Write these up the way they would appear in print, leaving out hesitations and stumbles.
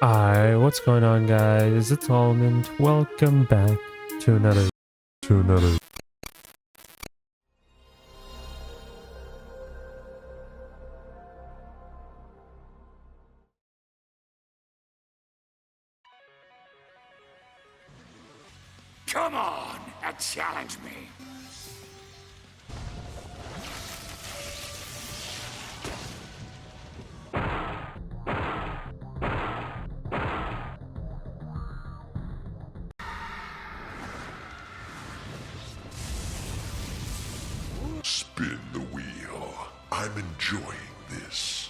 Hi, what's going on, guys? It's Almond. Welcome back to another. Come on and challenge me. Spin the wheel. I'm enjoying this.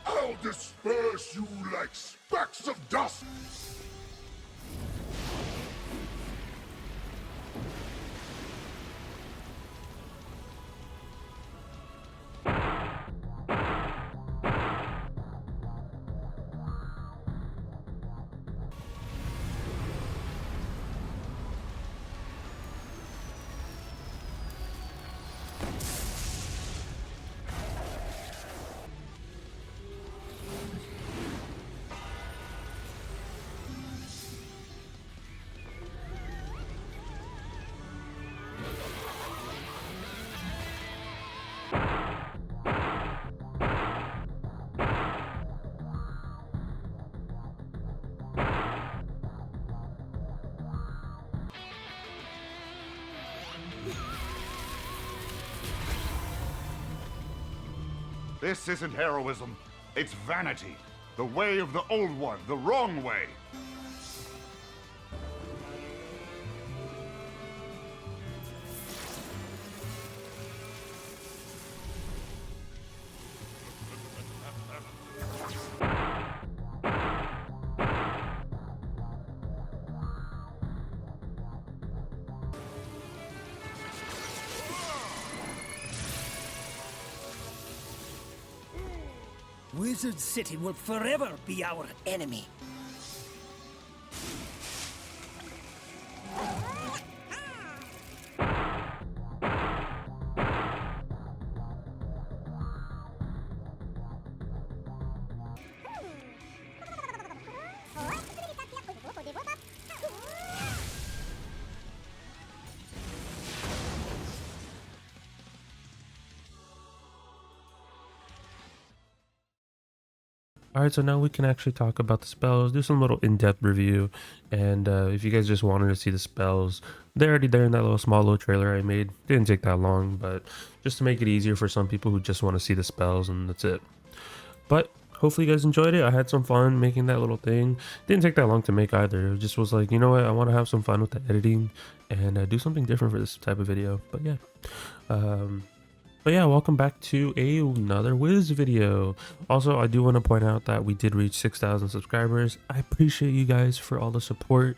I'll disperse you like specks of dust. This isn't heroism. It's vanity. The way of the old one, the wrong way. Wizard City will forever be our enemy. Alright, so now we can actually talk about the spells, do some little in-depth review, and if you guys just wanted to see the spells, they're already there in that small little trailer I made. Didn't take that long, but just to make it easier for some people who just want to see the spells, and that's it. But hopefully you guys enjoyed it. I had some fun making that little thing. Didn't take that long to make either. It just was like, you know what, I want to have some fun with the editing and do something different for this type of video. But yeah. But yeah, welcome back to another Wiz video. Also, I do want to point out that we did reach 6,000 subscribers. I appreciate you guys for all the support,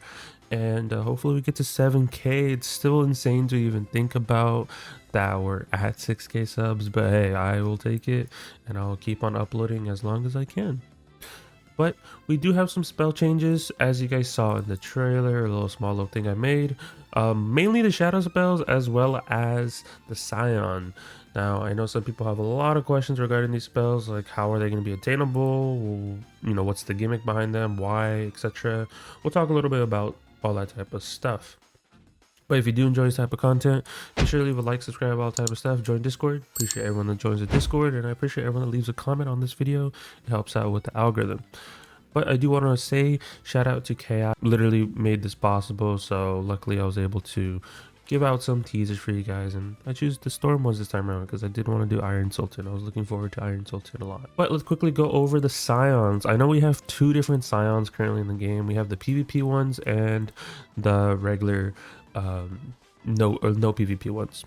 and hopefully we get to 7K. It's still insane to even think about that we're at 6K subs, but hey, I will take it, and I'll keep on uploading as long as I can. But we do have some spell changes, as you guys saw in the trailer, a small little thing I made. Mainly the shadow spells as well as the scion. Now, I know some people have a lot of questions regarding these spells, like how are they going to be attainable, you know, what's the gimmick behind them, why, etc. We'll talk a little bit about all that type of stuff. But if you do enjoy this type of content, be sure to leave a like, subscribe, all type of stuff. Join Discord. Appreciate everyone that joins the Discord, and I appreciate everyone that leaves a comment on this video. It helps out with the algorithm. But I do want to say shout out to Chaos. Literally made this possible, so luckily I was able to give out some teasers for you guys, and I choose the storm ones this time around because I did want to do Iron Sultan. I was looking forward to Iron Sultan a lot. But let's quickly go over the scions. I know we have two different scions currently in the game. We have the PvP ones and the regular no PvP ones.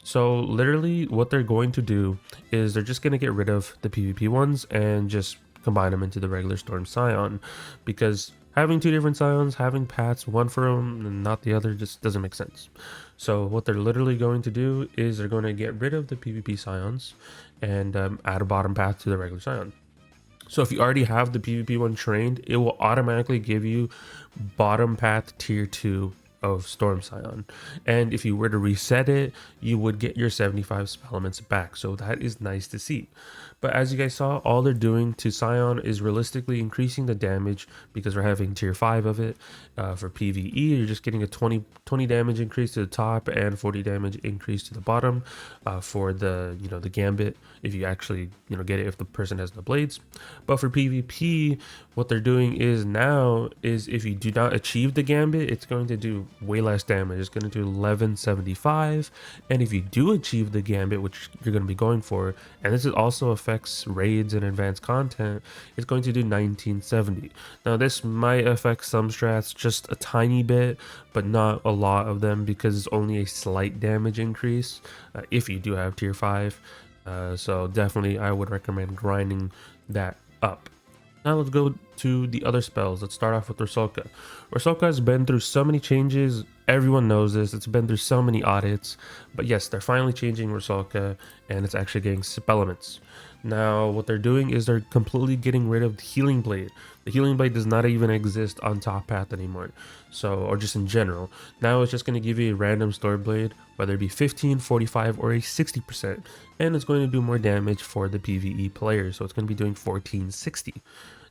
So literally what they're going to do is they're just going to get rid of the PvP ones and just combine them into the regular storm scion, because having two different scions, having paths, one for them and not the other, just doesn't make sense. So what they're literally going to do is they're going to get rid of the PvP scions and add a bottom path to the regular scion. So if you already have the PvP one trained, it will automatically give you bottom path tier 2 of Storm Scion. And if you were to reset it, you would get your 75 elements back. So that is nice to see. But as you guys saw, all they're doing to Scion is realistically increasing the damage because we're having tier 5 of it. For PvE, you're just getting a 20 damage increase to the top and 40 damage increase to the bottom for the, the gambit, if you actually, get it if the person has the blades. But for PvP, what they're doing is now is if you do not achieve the gambit, it's going to do way less damage. It's going to do 1175. And if you do achieve the gambit, which you're going to be going for, and this is also affects raids and advanced content, it's going to do 1970. Now this might affect some strats just a tiny bit, but not a lot of them because it's only a slight damage increase if you do have tier 5. So definitely I would recommend grinding that up. Now let's go to the other spells. Let's start off with Rosulka. Rosulka has been through so many changes. Everyone knows this. It's been through so many audits. But yes, they're finally changing Rosulka, and it's actually getting spell elements. Now what they're doing is they're completely getting rid of the healing blade. The healing blade does not even exist on top path anymore, or just in general. Now it's just going to give you a random store blade, whether it be 15, 45, or a 60%, and it's going to do more damage for the PvE players, so it's going to be doing 1460.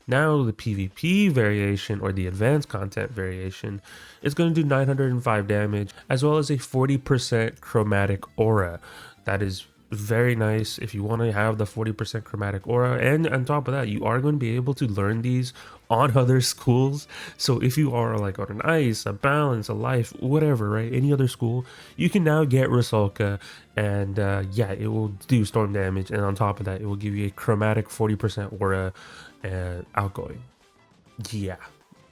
Now the PvP variation, or the advanced content variation, is going to do 905 damage, as well as a 40% chromatic aura. That is very nice if you want to have the 40% chromatic aura, and on top of that, you are going to be able to learn these on other schools. So if you are like on an ice, a balance, a life, whatever, right, any other school, you can now get Rosulka, and yeah, it will do storm damage, and on top of that, it will give you a chromatic 40% aura and outgoing. Yeah,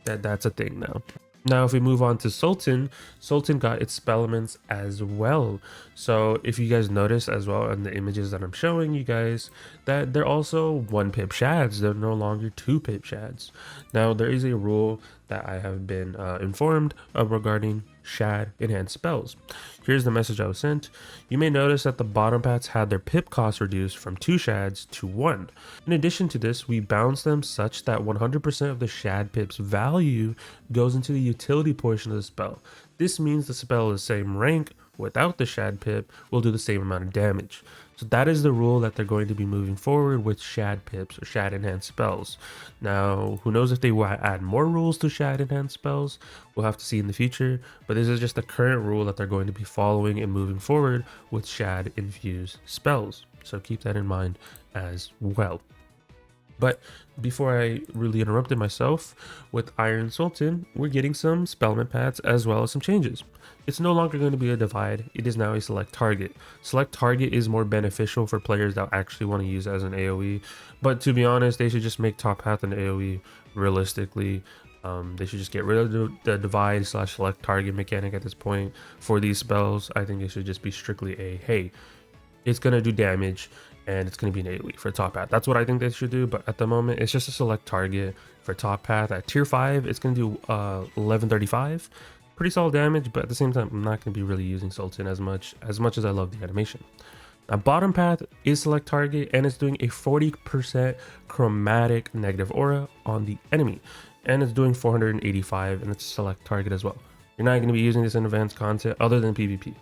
that's a thing now. Now, if we move on to Sultan, Sultan got its spell elements as well. So if you guys notice as well in the images that I'm showing you guys, that they're also 1-pip shads. They're no longer 2-pip shads. Now, there is a rule that I have been informed of regarding shad enhanced spells. Here's the message I was sent. You may notice that the bottom paths had their pip cost reduced from 2 shads to 1. In addition to this, we balance them such that 100% of the shad pip's value goes into the utility portion of the spell. This means the spell is the same rank without the shad pip will do the same amount of damage. So that is the rule that they're going to be moving forward with shad pips or shad enhanced spells. Now, who knows if they will add more rules to shad enhanced spells? We'll have to see in the future, but this is just the current rule that they're going to be following and moving forward with shad infused spells. So keep that in mind as well. But before I really interrupted myself, with Iron Sultan, we're getting some spellment paths as well as some changes. It's no longer going to be a divide, it is now a select target. Select target is more beneficial for players that actually want to use it as an AoE, but to be honest, they should just make top path an AoE realistically. They should just get rid of the divide / select target mechanic at this point for these spells. I think it should just be strictly a, hey, it's going to do damage, and it's going to be an AoE for top path. That's what I think they should do, but at the moment, it's just a select target for top path. At tier 5, it's going to do 1135. Pretty solid damage, but at the same time, I'm not going to be really using Sultan as much as I love the animation. Now, bottom path is select target, and it's doing a 40% chromatic negative aura on the enemy, and it's doing 485, and it's select target as well. You're not going to be using this in advanced content other than PvP.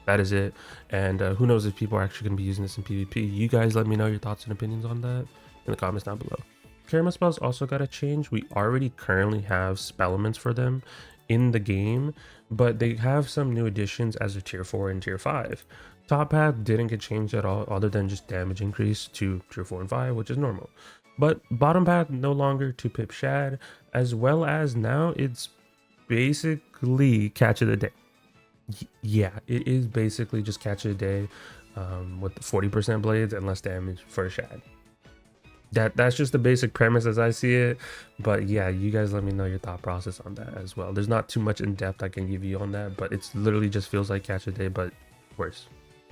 That is it, and who knows if people are actually going to be using this in PvP. You guys let me know your thoughts and opinions on that in the comments down below. Karma spells also got to change. We already currently have spell elements for them in the game, but they have some new additions as a tier 4 and tier 5. Top path didn't get changed at all other than just damage increase to tier 4 and 5, which is normal. But bottom path no longer 2-pip shad, as well as now it's basically catch of the day. Yeah, it is basically just catch of the day with 40% blades and less damage for a shad. That's just the basic premise as I see it, but yeah, you guys let me know your thought process on that as well. There's not too much in depth I can give you on that, but it's literally just feels like catch of the day but worse,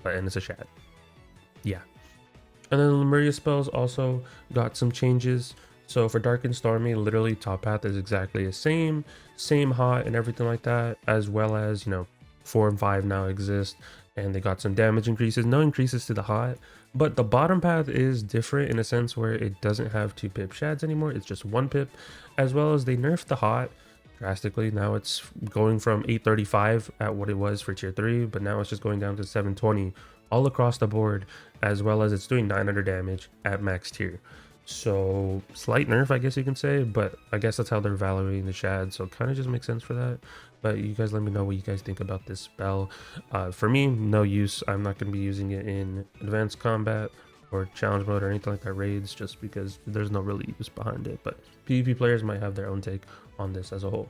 and it's a shad. Yeah. And then the Lemuria spells also got some changes. So for Dark and Stormy, literally top path is exactly the same hot and everything like that, as well as 4 and 5 now exist. and they got some damage increases, no increases to the hot, but the bottom path is different in a sense where it doesn't have 2 pip shads anymore, it's just 1 pip, as well as they nerfed the hot drastically. Now it's going from 835 at what it was for tier 3, but now it's just going down to 720 all across the board, as well as it's doing 900 damage at max tier. So slight nerf, I guess you can say, but I guess that's how they're evaluating the shad, so it kind of just makes sense for that. But you guys let me know what you guys think about this spell. For me, no use. I'm not going to be using it in advanced combat or challenge mode or anything like that, raids, just because there's no really use behind it. But PvP players might have their own take on this as a whole.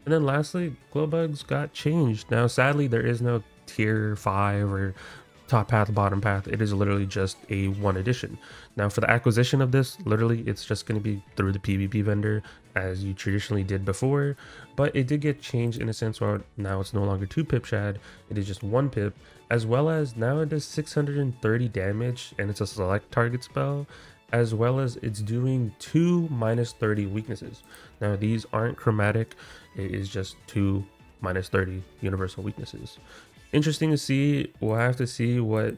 And then lastly, Glowbugs got changed. Now sadly there is no tier 5 or top path, bottom path. It is literally just a 1 edition. Now for the acquisition of this, literally it's just going to be through the PvP vendor as you traditionally did before, but it did get changed in a sense where now it's no longer 2 pip shad, it is just 1 pip, as well as now it does 630 damage and it's a select target spell, as well as it's doing 2 -30 weaknesses. Now these aren't chromatic, it is just 2 -30 universal weaknesses. Interesting to see. We'll have to see what,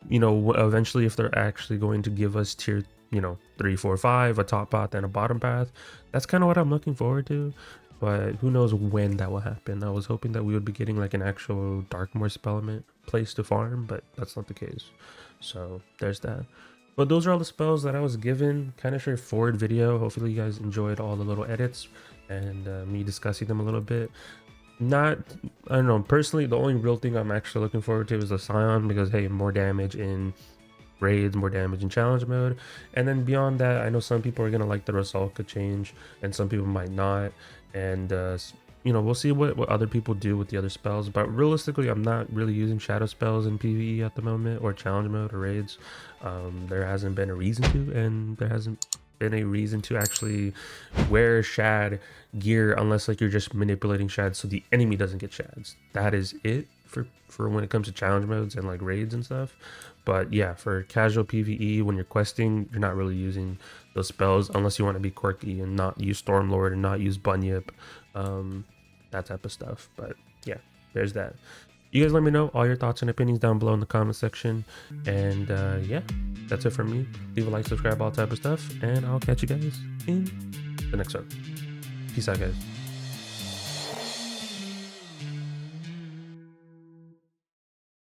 you know, eventually if they're actually going to give us tier, you know, 3, 4, 5, a top path and a bottom path. That's kind of what I'm looking forward to, but who knows when that will happen. I was hoping that we would be getting like an actual Darkmoor spellment place to farm, but that's not the case. So there's that. But those are all the spells that I was given. Kind of straightforward video. Hopefully you guys enjoyed all the little edits and me discussing them a little bit. Not, I don't know, personally the only real thing I'm actually looking forward to is the scion, because hey, more damage in raids, more damage in challenge mode. And then beyond that, I know some people are gonna like the Rosulka change and some people might not, and you know, we'll see what other people do with the other spells. But realistically, I'm not really using shadow spells in PvE at the moment, or challenge mode or raids. There hasn't been a reason to, and there hasn't been a reason to actually wear shad gear unless like you're just manipulating shads so the enemy doesn't get shads. That is it for when it comes to challenge modes and like raids and stuff. But yeah, for casual PvE, when you're questing, you're not really using those spells unless you want to be quirky and not use Stormlord and not use Bunyip, that type of stuff. But yeah, there's that. You guys let me know all your thoughts and opinions down below in the comment section. And yeah, that's it from me. Leave a like, subscribe, all type of stuff, and I'll catch you guys in the next one. Peace out, guys.